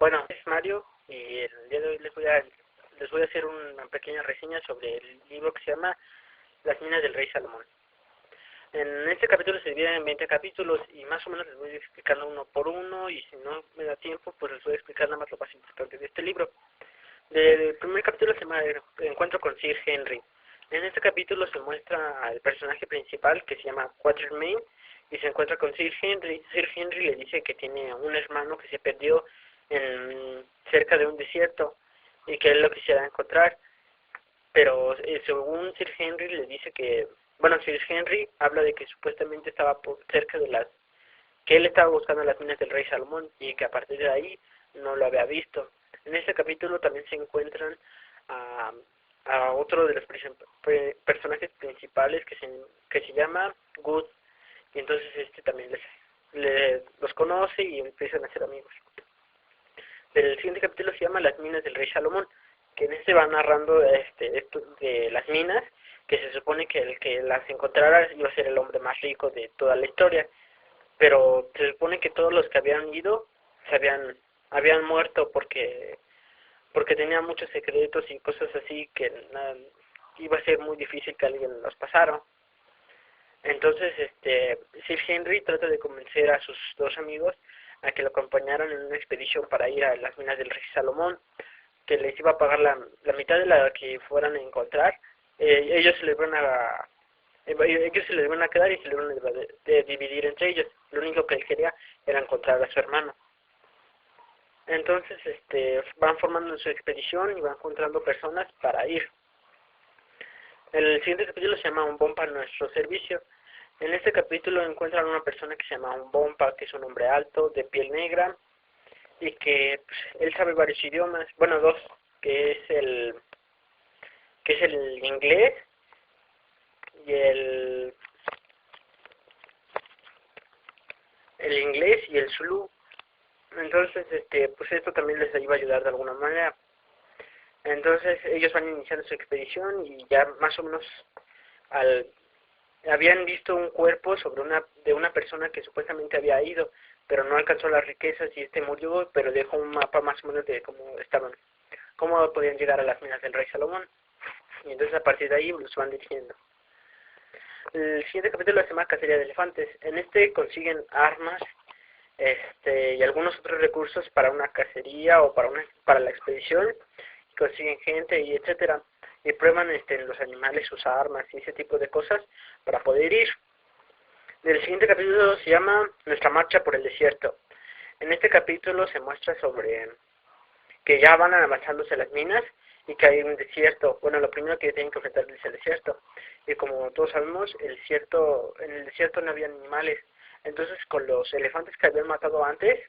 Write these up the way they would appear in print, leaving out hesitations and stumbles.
Bueno, es Mario y el día de hoy les voy a hacer una pequeña reseña sobre el libro que se llama Las minas del rey Salomón. En este capítulo se divide en 20 capítulos y más o menos les voy a ir explicando uno por uno, y si no me da tiempo pues les voy a explicar nada más lo más importante de este libro. Del primer capítulo se llama El encuentro con Sir Henry. En este capítulo se muestra al personaje principal, que se llama Quatermain, y se encuentra con Sir Henry. Sir Henry le dice que tiene un hermano que se perdió cerca de un desierto y que él lo quisiera encontrar, pero según Sir Henry le dice que, bueno, Sir Henry habla de que supuestamente estaba cerca de que él estaba buscando las minas del rey Salomón y que a partir de ahí no lo había visto. En este capítulo también se encuentran a, a otro de los personajes principales que se llama Good, y entonces este también los conoce y empiezan a ser amigos. El siguiente capítulo se llama Las minas del rey Salomón, que en este va narrando esto de las minas, que se supone que el que las encontrara iba a ser el hombre más rico de toda la historia, pero se supone que todos los que habían ido habían muerto porque tenían muchos secretos y cosas así que iba a ser muy difícil que alguien los pasara. Entonces Sir Henry trata de convencer a sus dos amigos a que lo acompañaran en una expedición para ir a las minas del rey Salomón, que les iba a pagar la mitad de la que fueran a encontrar. Ellos se les van a quedar y se les van a dividir entre ellos. Lo único que él quería era encontrar a su hermano. Entonces van formando su expedición y van encontrando personas para ir. El siguiente capítulo se llama Un Bompa a nuestro servicio. En este capítulo encuentran a una persona que se llama Un Bompa, que es un hombre alto, de piel negra, y que pues, él sabe varios idiomas, bueno, dos, que es el inglés y el inglés y el zulú. Entonces pues esto también les iba a ayudar de alguna manera. Entonces ellos van iniciando su expedición y ya más o menos habían visto un cuerpo de una persona que supuestamente había ido, pero no alcanzó las riquezas y murió, pero dejó un mapa más o menos de cómo podían llegar a las minas del rey Salomón. Y entonces a partir de ahí los van dirigiendo. El siguiente capítulo se llama Cacería de elefantes. En este consiguen armas y algunos otros recursos para una cacería o para la expedición, consiguen gente y etcétera, y prueban en los animales sus armas y ese tipo de cosas para poder ir. El siguiente capítulo se llama Nuestra marcha por el desierto. En este capítulo se muestra sobre que ya van avanzándose las minas y que hay un desierto. Bueno, lo primero que tienen que enfrentar es el desierto. Y como todos sabemos, en el desierto no había animales. Entonces con los elefantes que habían matado antes,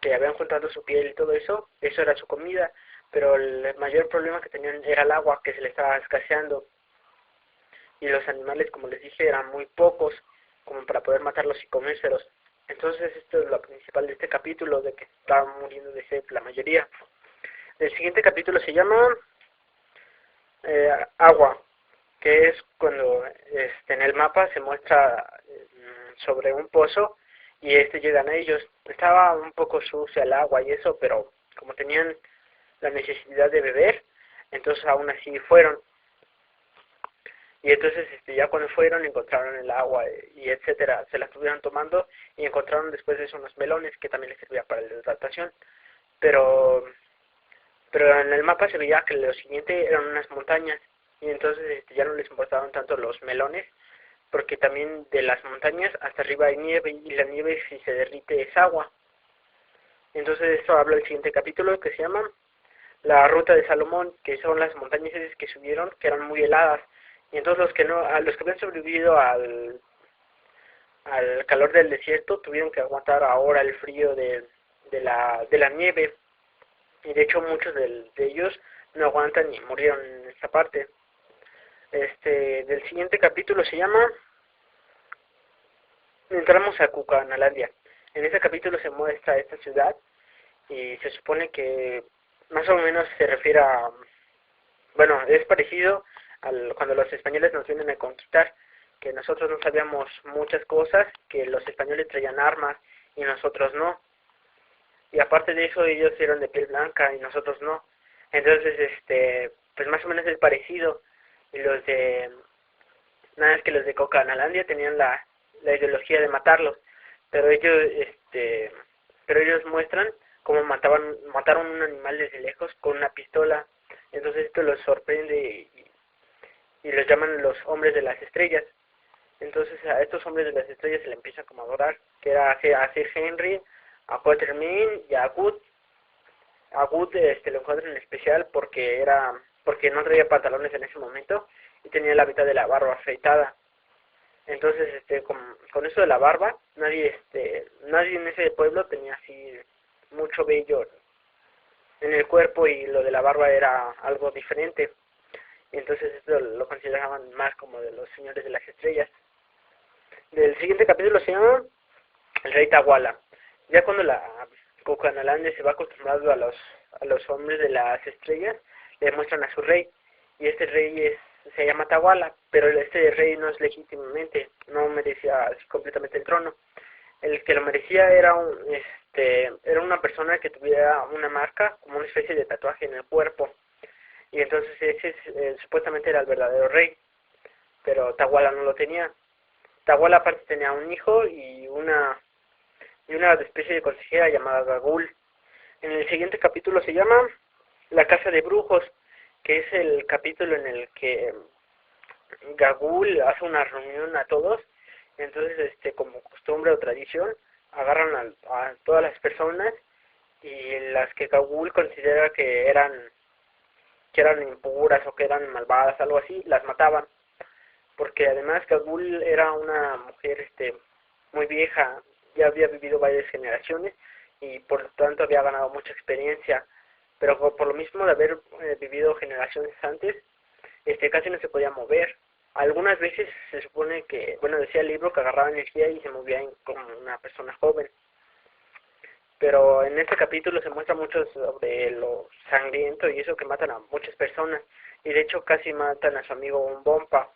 que habían juntado su piel y todo eso era su comida. Pero el mayor problema que tenían era el agua, que se les estaba escaseando. Y los animales, como les dije, eran muy pocos como para poder matarlos y comérselos. Entonces esto es lo principal de este capítulo, de que estaban muriendo de sed la mayoría. El siguiente capítulo se llama Agua, que es cuando en el mapa se muestra sobre un pozo y llegan a ellos. Estaba un poco sucia el agua y eso, pero como tenían la necesidad de beber, entonces aún así fueron. Y entonces ya cuando fueron encontraron el agua y etcétera, se la estuvieron tomando y encontraron después de eso unos melones que también les servía para la hidratación. Pero en el mapa se veía que lo siguiente eran unas montañas, y entonces ya no les importaban tanto los melones, porque también de las montañas hasta arriba hay nieve, y la nieve si se derrite es agua. Entonces de esto habla el siguiente capítulo, que se llama La Ruta de Salomón, que son las montañas esas que subieron, que eran muy heladas, y entonces los que habían sobrevivido al calor del desierto tuvieron que aguantar ahora el frío de la nieve, y de hecho muchos de ellos no aguantan y murieron en esta parte. Del siguiente capítulo se llama Entramos a Cucanalandia. En este capítulo se muestra esta ciudad y se supone que más o menos se refiere a, bueno, es parecido cuando los españoles nos vienen a conquistar, que nosotros no sabíamos muchas cosas, que los españoles traían armas y nosotros no. y aparte de eso ellos eran de piel blanca y nosotros no. Entonces, pues más o menos es parecido. Y los de, nada es que los de Coca-Cola tenían la ideología de matarlos, pero ellos muestran cómo mataron un animal desde lejos con una pistola. Entonces esto los sorprende y los llaman los hombres de las estrellas. Entonces a estos hombres de las estrellas se le empiezan como a adorar, que era a Sir Henry, a Quatermain y a Good. A Good lo encuentran en especial porque no traía pantalones en ese momento y tenía la mitad de la barba afeitada. Entonces con eso de la barba, nadie en ese pueblo tenía así mucho vello en el cuerpo, y lo de la barba era algo diferente. Entonces esto lo consideraban más como de los señores de las estrellas. Del siguiente capítulo se llama El Rey Tawala. Ya cuando la Cucanalandia se va acostumbrado a los hombres de las estrellas, le muestran a su rey, y este rey se llama Tawala, pero este rey no es legítimamente, no merecía así completamente el trono. El que lo merecía era una persona que tuviera una marca, como una especie de tatuaje en el cuerpo, y entonces ese supuestamente era el verdadero rey, pero Tawala no lo tenía. Tawala aparte tenía un hijo y una especie de consejera llamada Gagul. En el siguiente capítulo se llama La Casa de Brujos, que es el capítulo en el que Gagul hace una reunión a todos. Entonces, como costumbre o tradición, agarran a todas las personas, y las que Gagul considera que eran impuras o que eran malvadas, algo así, las mataban. Porque además Gagul era una mujer muy vieja, ya había vivido varias generaciones y por lo tanto había ganado mucha experiencia, pero por lo mismo de haber vivido generaciones antes, casi no se podía mover. Algunas veces se supone que, bueno, decía el libro que agarraba energía y se movía como una persona joven. Pero en este capítulo se muestra mucho sobre lo sangriento y eso, que matan a muchas personas, y de hecho casi matan a su amigo Umbompa.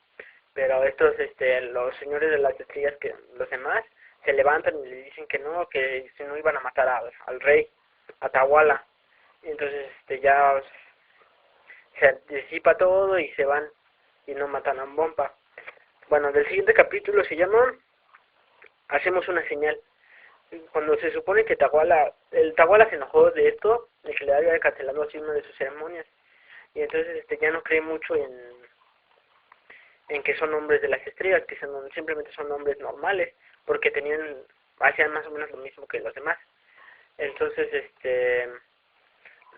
Pero estos, los señores de las estrellas, que los demás, se levantan y le dicen que si no iban a matar al rey, a Tawala. Y entonces ya se disipa todo y se van y no matan a Umbompa. Bueno, del siguiente capítulo se llama Hacemos una señal. Cuando se supone que el Tawala se enojó de esto, de que le había cancelado así una de sus ceremonias, y entonces ya no cree mucho en que son hombres de las estrellas, que simplemente son hombres normales, porque hacían más o menos lo mismo que los demás. Entonces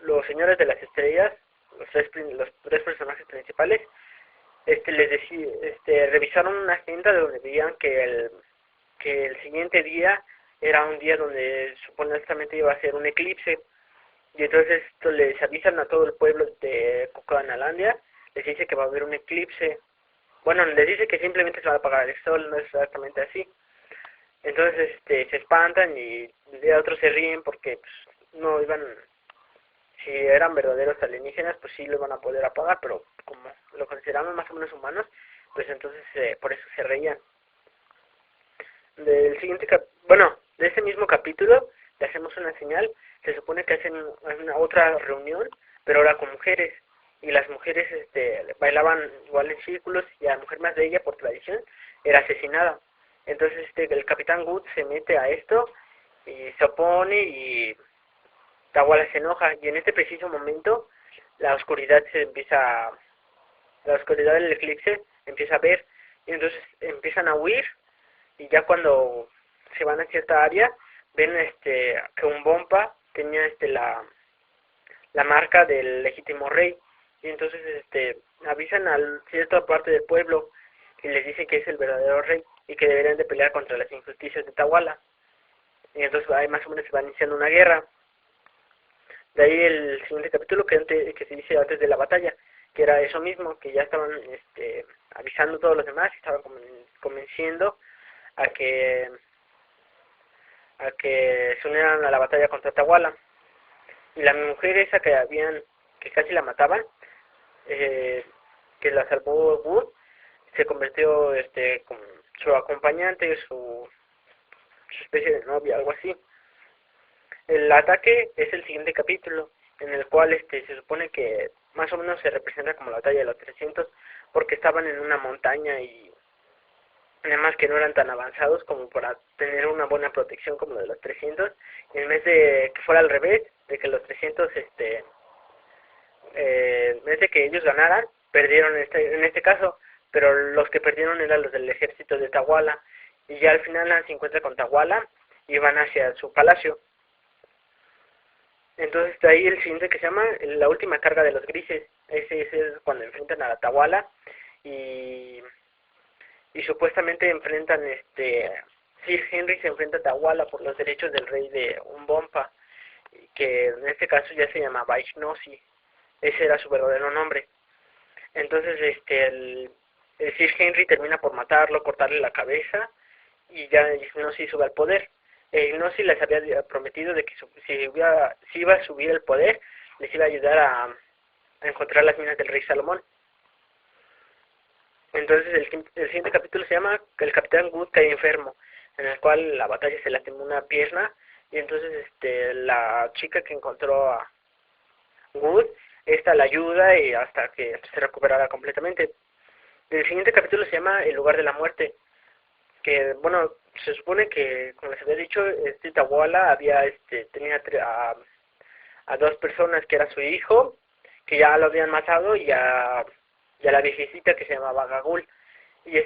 los señores de las estrellas, los tres personajes principales, revisaron una agenda de donde veían que el siguiente día era un día donde supuestamente iba a ser un eclipse, y entonces esto les avisan a todo el pueblo de Cucanalandia, les dice que va a haber un eclipse. Bueno, les dice que simplemente se va a apagar el sol, no es exactamente así. Entonces se espantan y de otros se ríen porque pues, no iban, si eran verdaderos alienígenas, pues sí lo iban a poder apagar, pero como lo consideraban más o menos humanos, pues entonces por eso se reían. De ese mismo capítulo le hacemos una señal. Se supone que hacen una otra reunión, pero ahora con mujeres, y las mujeres bailaban igual en círculos, y la mujer más bella por tradición era asesinada. Entonces el Capitán Good se mete a esto y se opone, y Tawala se enoja, y en este preciso momento la oscuridad del eclipse empieza a ver, y entonces empiezan a huir, y ya cuando se van a cierta área ven que un bomba tenía la marca del legítimo rey, y entonces avisan a cierta parte del pueblo y les dicen que es el verdadero rey y que deberían de pelear contra las injusticias de Tawala. Y entonces ahí más o menos se va iniciando una guerra. De ahí el siguiente capítulo que se dice antes de la batalla, que era eso mismo, que ya estaban avisando a todos los demás, y estaban convenciendo a que se unieran a la batalla contra Tawala. Y la mujer esa que casi la mataban, que la salvó Wood, se convirtió como su acompañante, su especie de novia, algo así. El ataque es el siguiente capítulo, en el cual se supone que más o menos se representa como la batalla de los 300, porque estaban en una montaña y además que no eran tan avanzados como para tener una buena protección como la de los 300, y en vez de que fuera al revés, de que los 300, en vez de que ellos ganaran, perdieron en este caso, pero los que perdieron eran los del ejército de Tahuala, y ya al final se encuentra con Tahuala y van hacia su palacio. Entonces de ahí el siguiente que se llama La última carga de los grises. Ese es cuando enfrentan a la Tahuala y supuestamente enfrentan Sir Henry se enfrenta a Tahuala por los derechos del rey de Umbompa, que en este caso ya se llamaba Ignosi. Ese era su verdadero nombre. Entonces el Sir Henry termina por matarlo, cortarle la cabeza, y ya Ignosi sube al poder. Ignosi les había prometido de que si iba a subir el poder, les iba a ayudar a encontrar las minas del rey Salomón. Entonces el siguiente capítulo se llama El Capitán Wood cae enfermo, en el cual la batalla se lastimó una pierna, y entonces la chica que encontró a Wood, esta la ayuda y hasta que se recuperara completamente. El siguiente capítulo se llama El lugar de la muerte, que bueno, se supone que, como les había dicho, Tahuala tenía a dos personas, que era su hijo, que ya lo habían matado, y a la viejecita que se llamaba Gagul. Y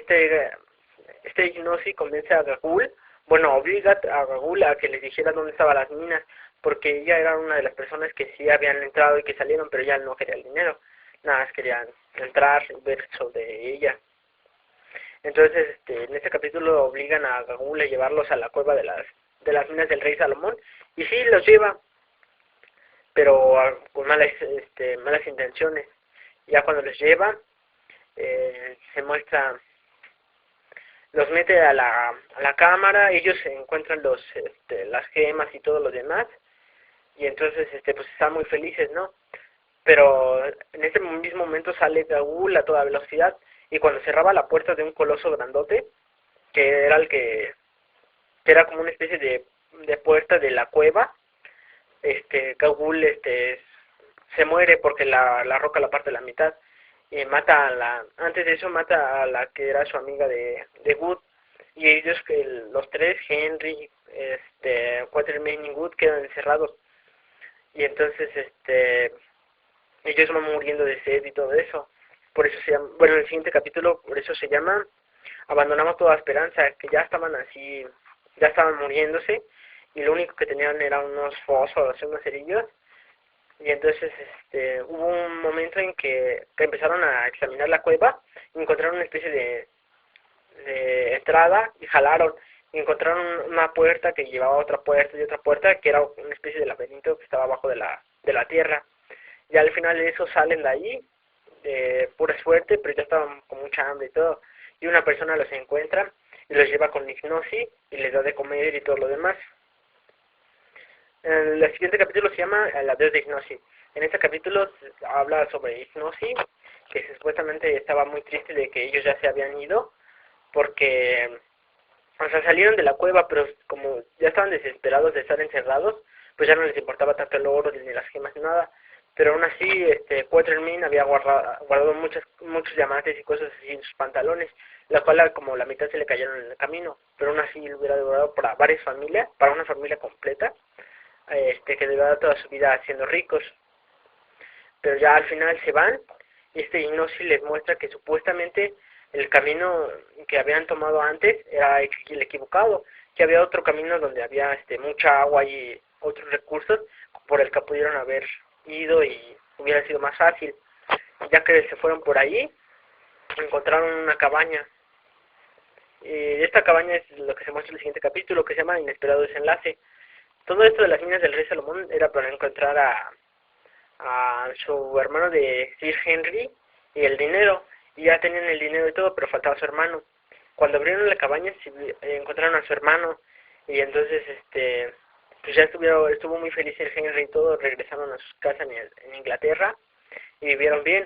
Ignosi convence a Gagul, bueno, obliga a Gagul a que les dijera dónde estaban las minas, porque ella era una de las personas que sí habían entrado y que salieron, pero ya no quería el dinero, nada más querían entrar y ver sobre ella. Entonces, en este capítulo obligan a Gagul a llevarlos a la cueva de las minas del rey Salomón, y sí, los lleva, pero con malas intenciones. Ya cuando los lleva, se muestra, los mete a la cámara, ellos encuentran las gemas y todo lo demás, y entonces pues están muy felices, ¿no? Pero en ese mismo momento sale Gagul a toda velocidad, y cuando cerraba la puerta de un coloso grandote, que era que era como una especie de puerta de la cueva, Gagul se muere porque la roca la parte a la mitad, y antes de eso mata a la que era su amiga de Wood, y ellos, los tres, Henry, Quatermain y Wood, quedan encerrados, y entonces ellos van muriendo de sed y todo eso. Por eso se llama, bueno, el siguiente capítulo, por eso se llama Abandonamos toda esperanza, que ya estaban muriéndose, y lo único que tenían eran unos fósforos, unos cerillos. Y entonces hubo un momento en que empezaron a examinar la cueva y encontraron una especie de entrada, y jalaron y encontraron una puerta que llevaba a otra puerta y otra puerta, que era una especie de laberinto que estaba abajo de la tierra. Y al final de eso salen de ahí, de pura suerte, pero ya estaban con mucha hambre y todo, y una persona los encuentra y los lleva con Ignosi y les da de comer y todo lo demás. El siguiente capítulo se llama El adiós de Ignosi. En este capítulo habla sobre Ignosi, que supuestamente estaba muy triste de que ellos ya se habían ido, porque, o sea, salieron de la cueva, pero como ya estaban desesperados de estar encerrados, pues ya no les importaba tanto el oro ni las gemas ni nada. Pero aún así, Quatermain había guardado muchos diamantes y cosas así en sus pantalones, la cual como la mitad se le cayeron en el camino, pero aún así lo hubiera devorado para varias familias, para una familia completa, que llevaba toda su vida siendo ricos. Pero ya al final se van, y Ignosi les muestra que supuestamente el camino que habían tomado antes era el equivocado, que había otro camino donde había mucha agua y otros recursos por el que pudieron haber ido y hubiera sido más fácil. Ya que se fueron por ahí, encontraron una cabaña, y esta cabaña es lo que se muestra en el siguiente capítulo, que se llama Inesperado Desenlace. Todo esto de las minas del rey Salomón era para encontrar a su hermano de Sir Henry y el dinero, y ya tenían el dinero y todo, pero faltaba su hermano. Cuando abrieron la cabaña encontraron a su hermano, y entonces pues ya estuvo muy feliz el Henry y todo, regresaron a sus casas en Inglaterra y vivieron bien.